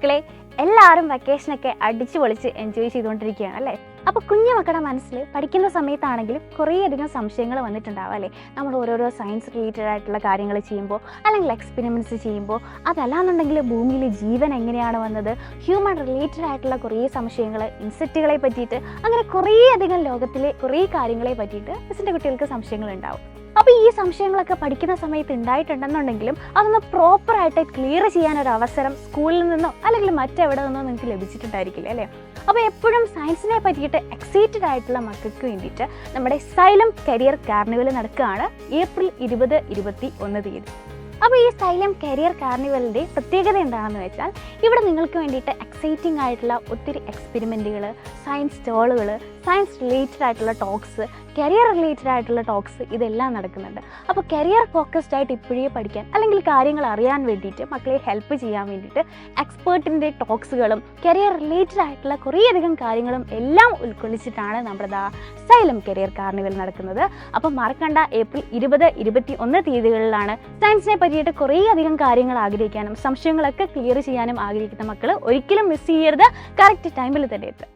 മക്കളെ, എല്ലാവരും വെക്കേഷനൊക്കെ അടിച്ചു പൊളിച്ച് എൻജോയ് ചെയ്തുകൊണ്ടിരിക്കുകയാണ് അല്ലേ? അപ്പോൾ കുഞ്ഞു മക്കളുടെ മനസ്സിൽ പഠിക്കുന്ന സമയത്താണെങ്കിലും കുറേയധികം സംശയങ്ങൾ വന്നിട്ടുണ്ടാവും അല്ലേ? നമ്മൾ ഓരോരോ സയൻസ് റിലേറ്റഡ് ആയിട്ടുള്ള കാര്യങ്ങൾ ചെയ്യുമ്പോൾ, അല്ലെങ്കിൽ എക്സ്പെരിമെൻറ്റ്സ് ചെയ്യുമ്പോൾ, അതല്ലാന്നുണ്ടെങ്കിൽ ഭൂമിയിൽ ജീവൻ എങ്ങനെയാണ് വന്നത്, ഹ്യൂമൻ റിലേറ്റഡ് ആയിട്ടുള്ള കുറേ സംശയങ്ങൾ, ഇൻസെക്റ്റുകളെ പറ്റിയിട്ട്, അങ്ങനെ കുറേയധികം ലോകത്തിലെ കുറേ കാര്യങ്ങളെ പറ്റിയിട്ട് മിസ്സിൻ്റെ കുട്ടികൾക്ക് സംശയങ്ങളുണ്ടാവും. അപ്പോൾ ഈ സംശയങ്ങളൊക്കെ പഠിക്കുന്ന സമയത്ത് ഉണ്ടായിട്ടുണ്ടെന്നുണ്ടെങ്കിലും അതൊന്ന് പ്രോപ്പറായിട്ട് ക്ലിയർ ചെയ്യാനൊരു അവസരം സ്കൂളിൽ നിന്നോ അല്ലെങ്കിൽ മറ്റെവിടെ നിന്നോ നിങ്ങൾക്ക് ലഭിച്ചിട്ടുണ്ടായിരിക്കില്ല അല്ലേ? അപ്പോൾ എപ്പോഴും സയൻസിനെ പറ്റിയിട്ട് എക്സൈറ്റഡ് ആയിട്ടുള്ള മക്കൾക്ക് വേണ്ടിയിട്ട് നമ്മുടെ സൈലം കരിയർ കാർണിവൽ നടക്കുകയാണ് ഏപ്രിൽ 20, 21 തീയതി. അപ്പോൾ ഈ സൈലം കരിയർ കാർണിവലിൻ്റെ പ്രത്യേകത എന്താണെന്ന് വെച്ചാൽ, ഇവിടെ നിങ്ങൾക്ക് വേണ്ടിയിട്ട് എക്സൈറ്റിംഗ് ആയിട്ടുള്ള ഒത്തിരി എക്സ്പെരിമെൻറ്റുകൾ, സയൻസ് സ്റ്റോളുകൾ, സയൻസ് റിലേറ്റഡ് ആയിട്ടുള്ള ടോക്സ്, കരിയർ റിലേറ്റഡ് ആയിട്ടുള്ള ടോക്സ്, ഇതെല്ലാം നടക്കുന്നുണ്ട്. അപ്പോൾ കരിയർ ഫോക്കസ്ഡ് ആയിട്ട് ഇപ്പോഴേ പഠിക്കാൻ അല്ലെങ്കിൽ കാര്യങ്ങൾ അറിയാൻ വേണ്ടിയിട്ട് മക്കളെ ഹെൽപ്പ് ചെയ്യാൻ വേണ്ടിയിട്ട് എക്സ്പേർട്ടിൻ്റെ ടോക്സുകളും കരിയർ റിലേറ്റഡ് ആയിട്ടുള്ള കുറേയധികം കാര്യങ്ങളും എല്ലാം ഉൾക്കൊള്ളിച്ചിട്ടാണ് നമ്മുടെ സൈലം കരിയർ കാർണിവൽ നടക്കുന്നത്. അപ്പോൾ മറക്കണ്ട, ഏപ്രിൽ 20, 21 തീയതികളിലാണ്. സയൻസിനെ പറ്റിയിട്ട് കുറേയധികം കാര്യങ്ങൾ ആഗ്രഹിക്കാനും സംശയങ്ങളൊക്കെ ക്ലിയർ ചെയ്യാനും ആഗ്രഹിക്കുന്ന മക്കൾ ഒരിക്കലും മിസ് ചെയ്യരുത്. കറക്റ്റ് ടൈമിൽ തന്നെ എത്തുക.